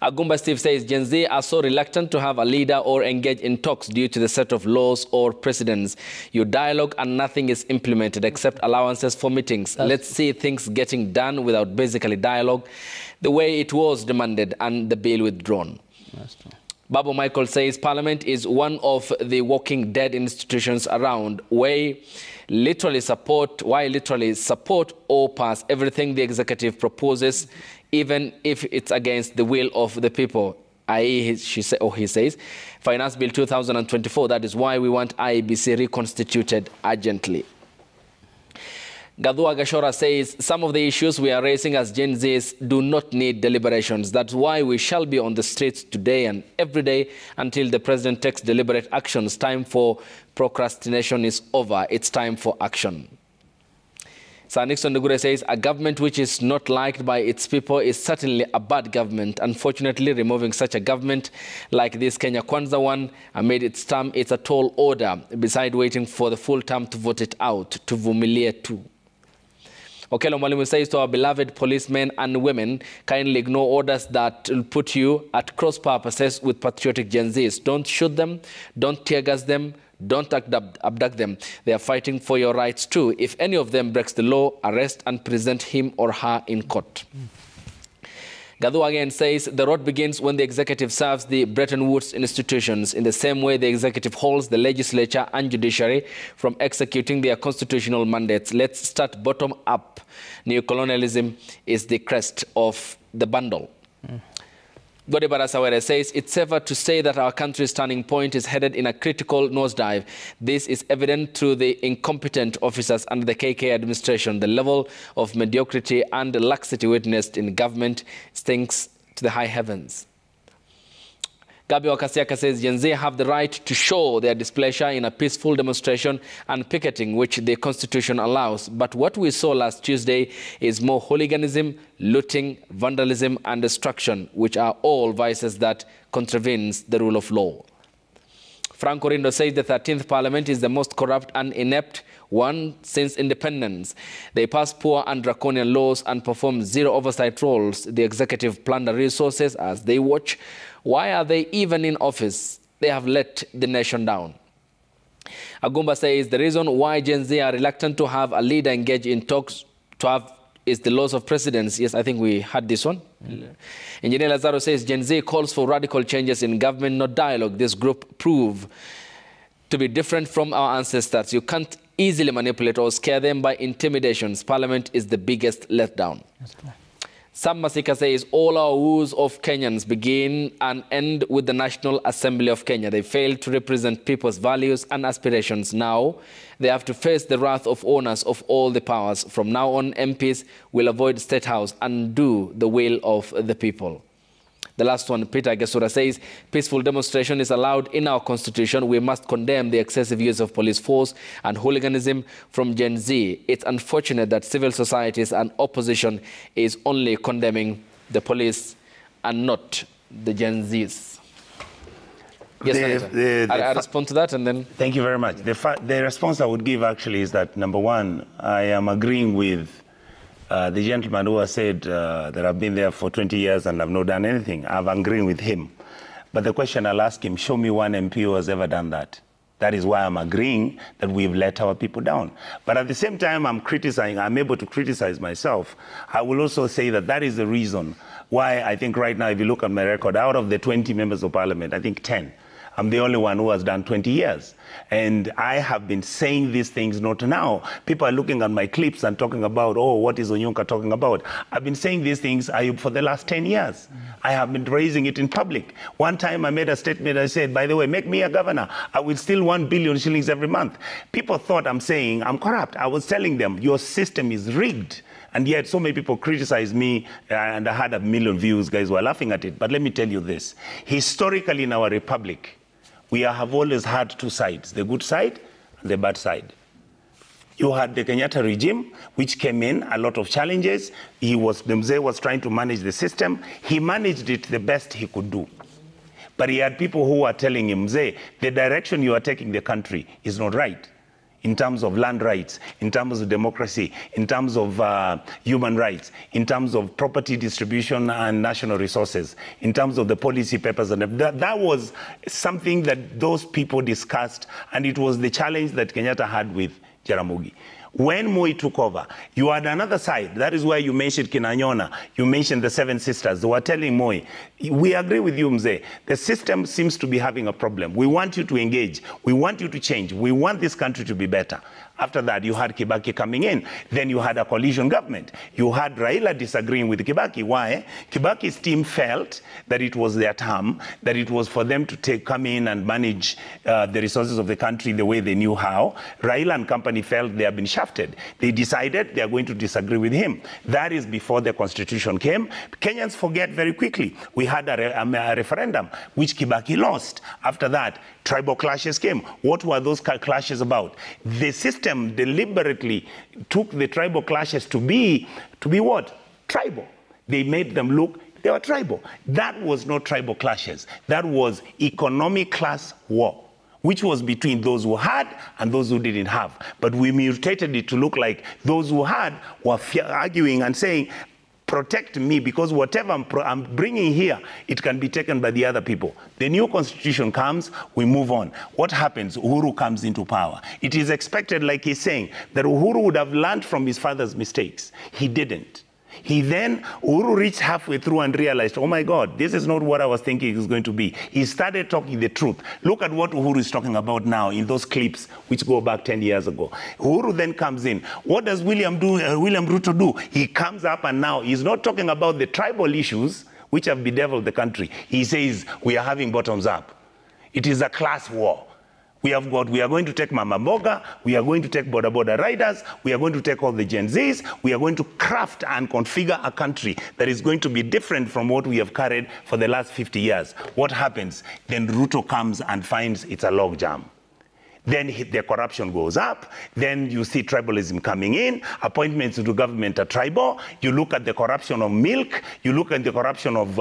Agumba Steve says, Gen Z are so reluctant to have a leader or engage in talks due to the set of laws or precedents. You dialogue and nothing is implemented except allowances for meetings. Let's see things getting done without basically dialogue, the way it was demanded and the bill withdrawn. That's true. Babu Michael says Parliament is one of the walking dead institutions around. Why literally support or pass everything the executive proposes, even if it's against the will of the people. I.e., he says, Finance Bill 2024. That is why we want IEBC reconstituted urgently. Gadua Gashora says, some of the issues we are raising as Gen Zs do not need deliberations. That's why we shall be on the streets today and every day until the president takes deliberate actions. Time for procrastination is over. It's time for action. Sir Nixon Ndugure says, a government which is not liked by its people is certainly a bad government. Unfortunately, removing such a government like this Kenya Kwanza one amid its term, it's a tall order, beside waiting for the full term to vote it out, to vumilie too. Okelo Mwalimu says to our beloved policemen and women, kindly ignore orders that will put you at cross purposes with patriotic Gen Zs. Don't shoot them, don't tear gas them, don't abduct them. They are fighting for your rights too. If any of them breaks the law, arrest and present him or her in court. Gadu again says, the road begins when the executive serves the Bretton Woods institutions. In the same way, the executive holds the legislature and judiciary from executing their constitutional mandates. Let's start bottom up. Neocolonialism is the crest of the bundle. Gode Barasawere says, it's safer to say that our country's turning point is headed in a critical nosedive. This is evident through the incompetent officers under the KK administration. The level of mediocrity and laxity witnessed in government stinks to the high heavens. Gabi Wakasiaka says, Gen Z have the right to show their displeasure in a peaceful demonstration and picketing, which the Constitution allows. But what we saw last Tuesday is more hooliganism, looting, vandalism, and destruction, which are all vices that contravenes the rule of law. Franco Rindo says the 13th Parliament is the most corrupt and inept one since independence. They pass poor and draconian laws and perform zero oversight roles. The executive plunder resources as they watch. Why are they even in office? They have let the nation down. Agumba says the reason why Gen Z are reluctant to have a leader engage in talks is the loss of precedence. Yes, I think we had this one. Engineer Lazaro says Gen Z calls for radical changes in government, not dialogue. This group prove to be different from our ancestors. You can't easily manipulate or scare them by intimidations. Parliament is the biggest letdown. Sam Masika says all our woes of Kenyans begin and end with the National Assembly of Kenya. They failed to represent people's values and aspirations. Now they have to face the wrath of owners of all the powers. From now on, MPs will avoid State House and do the will of the people. The last one, Peter Gesura, says, peaceful demonstration is allowed in our constitution. We must condemn the excessive use of police force and hooliganism from Gen Z. It's unfortunate that civil societies and opposition is only condemning the police and not the Gen Zs. Yes, I respond to that and then... Thank you very much. The response I would give actually is that, number one, I am agreeing with the gentleman who has said that I've been there for 20 years and I've not done anything. I'm agreeing with him. But the question I'll ask him, show me one MP who has ever done that. That is why I'm agreeing that we've let our people down. But at the same time, I'm able to criticize myself. I will also say that that is the reason why I think right now, if you look at my record, out of the 20 members of parliament, I think 10, I'm the only one who has done 20 years. And I have been saying these things not now. People are looking at my clips and talking about, oh, what is Onyonka talking about? I've been saying these things for the last 10 years. I have been raising it in public. One time I made a statement, I said, by the way, make me a governor. I will steal 1 billion shillings every month. People thought I'm saying I'm corrupt. I was telling them, your system is rigged. And yet so many people criticize me, and I had 1 million views. Guys were laughing at it. But let me tell you this. Historically in our republic, we have always had two sides, the good side and the bad side. You had the Kenyatta regime, which came in, a lot of challenges. The Mzee was trying to manage the system. He managed it the best he could do. But he had people who were telling him, Mzee, the direction you are taking the country is not right. In terms of land rights, in terms of democracy, in terms of human rights, in terms of property distribution and national resources, in terms of the policy papers. And that was something that those people discussed, and it was the challenge that Kenyatta had with Jaramogi. When Moi took over, you had another side. That is why you mentioned Kinanyona. You mentioned the Seven Sisters. They were telling Moi, we agree with you, Mzee. The system seems to be having a problem. We want you to engage. We want you to change. We want this country to be better. After that, you had Kibaki coming in. Then you had a coalition government. You had Raila disagreeing with Kibaki. Why? Kibaki's team felt that it was their term, that it was for them to come in and manage the resources of the country the way they knew how. Raila and company felt they have been shafted. They decided they are going to disagree with him. That is before the constitution came. Kenyans forget very quickly. We had a referendum, which Kibaki lost. After that, tribal clashes came. What were those clashes about? The system deliberately took the tribal clashes to be what? Tribal. They made them look, they were tribal. That was not tribal clashes. That was economic class war, which was between those who had and those who didn't have. But we mutated it to look like those who had were arguing and saying, protect me, because whatever I'm bringing here, it can be taken by the other people. The new constitution comes, we move on. What happens? Uhuru comes into power. It is expected, like he's saying, that Uhuru would have learned from his father's mistakes. He didn't. Uhuru reached halfway through and realized, oh my God, this is not what I was thinking it was going to be. He started talking the truth. Look at what Uhuru is talking about now in those clips, which go back 10 years ago. Uhuru then comes in. What does William Ruto do? He comes up and now he's not talking about the tribal issues, which have bedeviled the country. He says, we are having bottoms up. It is a class war. We are going to take Mama Mboga, we are going to take Boda Boda riders, we are going to take all the Gen Zs, we are going to craft and configure a country that is going to be different from what we have carried for the last 50 years. What happens? Then Ruto comes and finds it's a logjam. Then the corruption goes up. Then you see tribalism coming in. Appointments to government are tribal. You look at the corruption of milk. You look at the corruption of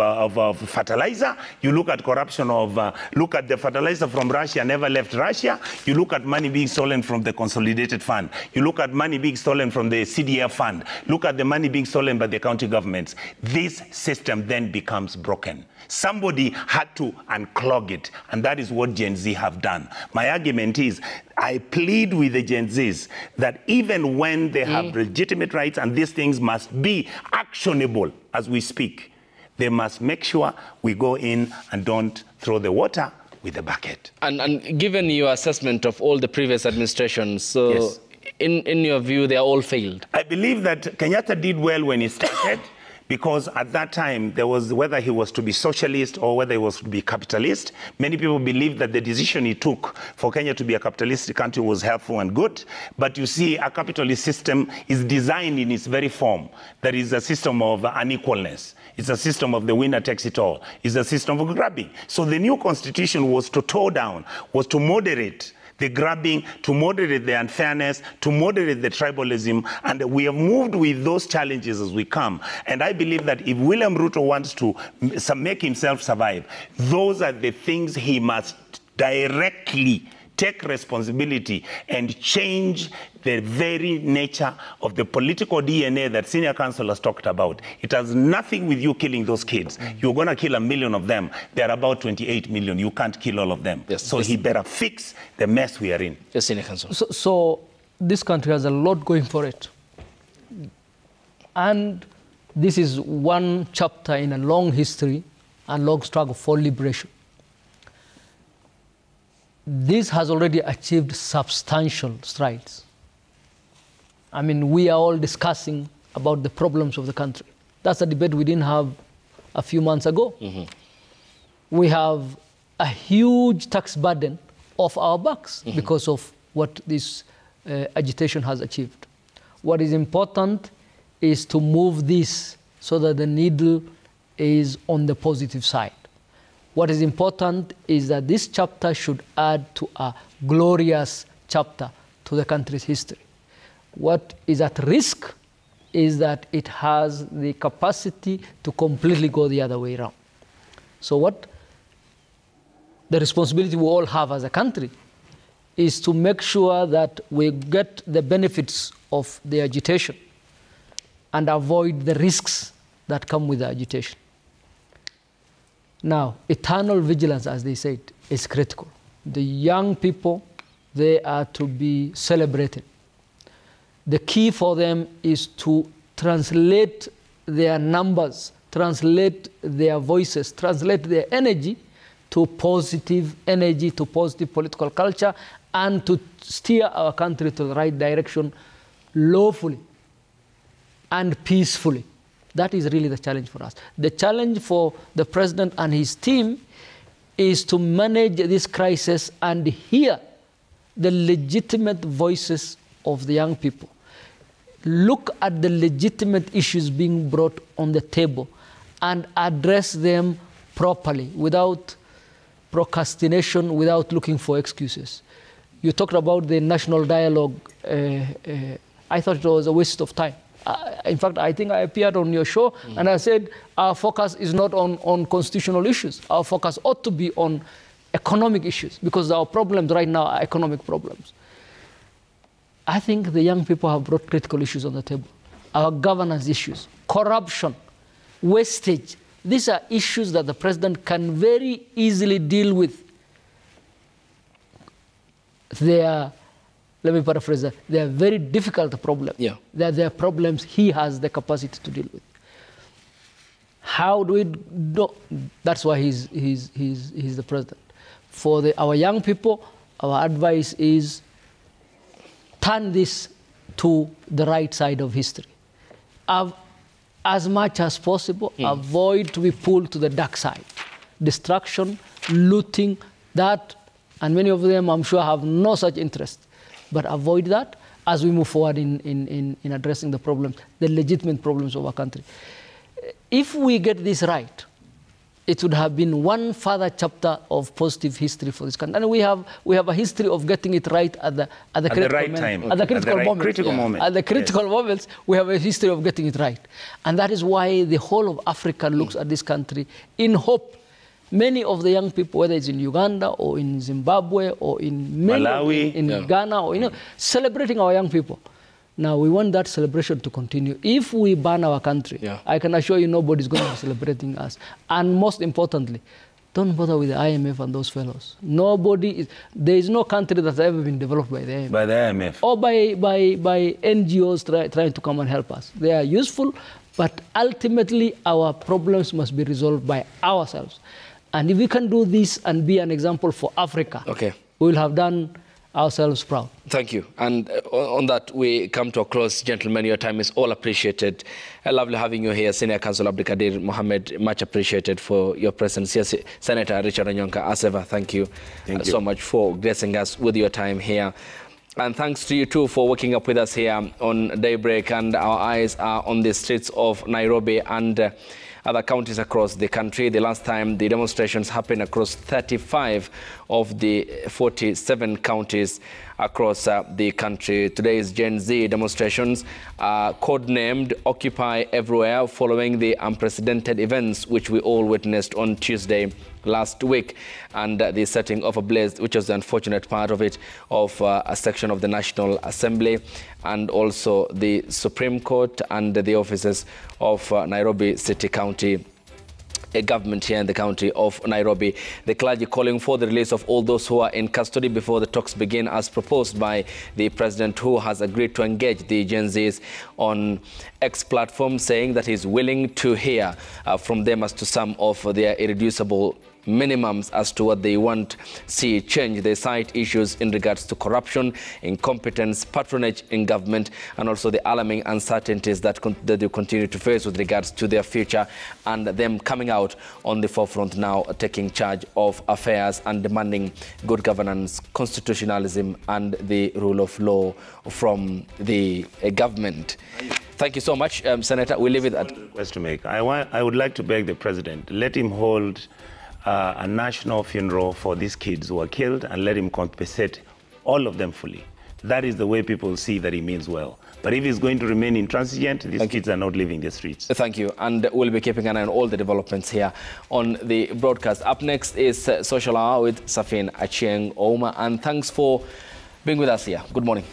fertilizer. You look at corruption of, look at the fertilizer from Russia never left Russia. You look at money being stolen from the consolidated fund. You look at money being stolen from the CDF fund. Look at the money being stolen by the county governments. This system then becomes broken. Somebody had to unclog it, and that is what Gen Z have done. My argument is, I plead with the Gen Zs that even when they have legitimate rights, and these things must be actionable as we speak, they must make sure we go in and don't throw the water with the bucket. And given your assessment of all the previous administrations, so yes, in your view, they are all failed? I believe that Kenyatta did well when he started, Because at that time, there was whether he was to be socialist or whether he was to be capitalist. Many people believed that the decision he took for Kenya to be a capitalist country was helpful and good. But you see, a capitalist system is designed in its very form. There is a system of unequalness. It's a system of the winner takes it all. It's a system of grabbing. So the new constitution was to toe down, was to moderate the grabbing, to moderate the unfairness, to moderate the tribalism, and we have moved with those challenges as we come. And I believe that if William Ruto wants to make himself survive, those are the things he must directly take responsibility and change the very nature of the political DNA that senior counsel has talked about. It has nothing with you killing those kids. You're going to kill 1 million of them. They're about 28 million. You can't kill all of them. Yes, so he better fix the mess we are in. Yes, senior counsel. So this country has a lot going for it. And this is one chapter in a long history and long struggle for liberation. This has already achieved substantial strides. I mean, we are all discussing about the problems of the country. That's a debate we didn't have a few months ago. Mm-hmm. We have a huge tax burden off our backs mm-hmm. because of what this agitation has achieved. What is important is to move this so that the needle is on the positive side. What is important is that this chapter should add to a glorious chapter to the country's history. What is at risk is that it has the capacity to completely go the other way around. So what the responsibility we all have as a country is to make sure that we get the benefits of the agitation and avoid the risks that come with the agitation. Now, eternal vigilance, as they said, is critical. The young people, they are to be celebrated. The key for them is to translate their numbers, translate their voices, translate their energy to positive energy, to positive political culture, and to steer our country to the right direction lawfully and peacefully. That is really the challenge for us. The challenge for the president and his team is to manage this crisis and hear the legitimate voices of the young people. Look at the legitimate issues being brought on the table and address them properly without procrastination, without looking for excuses. You talked about the national dialogue. I thought it was a waste of time. In fact, I think I appeared on your show and I said our focus is not on constitutional issues. Our focus ought to be on economic issues because our problems right now are economic problems. I think the young people have brought critical issues on the table. Our governance issues, corruption, wastage. These are issues that the president can very easily deal with. Let me paraphrase that. They are very difficult problems. Yeah. They are problems he has the capacity to deal with. How do we do? That's why he's the president. For our young people, our advice is turn this to the right side of history. As much as possible, avoid to be pulled to the dark side. Destruction, looting, that, and many of them, I'm sure, have no such interest. But avoid that as we move forward in addressing the problems, the legitimate problems of our country. If we get this right, it would have been one further chapter of positive history for this country. And we have a history of getting it right at the critical time. At the critical moment. At the critical moments, we have a history of getting it right. And that is why the whole of Africa looks at this country in hope. Many of the young people, whether it's in Uganda or in Zimbabwe or in Malawi, in Ghana, or celebrating our young people. Now, we want that celebration to continue. If we ban our country, I can assure you nobody's going to be celebrating us. And most importantly, don't bother with the IMF and those fellows. There is no country that's ever been developed by the IMF. By the IMF. Or by NGOs trying to come and help us. They are useful, but ultimately our problems must be resolved by ourselves. And if we can do this and be an example for Africa, we will have done ourselves proud. Thank you. And on that, we come to a close. Gentlemen, your time is all appreciated. Lovely having you here, Senior Counsel Abdikadir Mohammed. Much appreciated for your presence here. Senator Richard Onyonka, as ever, thank you so much for gracing us with your time here. And thanks to you too for waking up with us here on Daybreak. And our eyes are on the streets of Nairobi and other counties across the country. The last time the demonstrations happened across 35 of the 47 counties across the country. Today's Gen Z demonstrations are codenamed Occupy Everywhere, following the unprecedented events which we all witnessed on Tuesday last week, and the setting of a blaze, which was the unfortunate part of it, of a section of the National Assembly and also the Supreme Court and the offices of Nairobi City County government here in the county of Nairobi. The clergy calling for the release of all those who are in custody before the talks begin, as proposed by the president, who has agreed to engage the Gen Zs on X platform, saying that he's willing to hear from them as to some of their irreducible minimums as to what they want see change. They cite issues in regards to corruption, incompetence, patronage in government, and also the alarming uncertainties that they continue to face with regards to their future, and them coming out on the forefront now, taking charge of affairs and demanding good governance, constitutionalism, and the rule of law from the government. Thank you so much, Senator. We'll leave it at... Request to make. I would like to beg the president, let him hold a national funeral for these kids who were killed, and let him compensate all of them fully. That is the way people see that he means well. But if he's going to remain intransigent, these kids are not leaving the streets. Thank you. And we'll be keeping an eye on all the developments here on the broadcast. Up next is Social Hour with Safin Achieng Ouma. And thanks for being with us here. Good morning.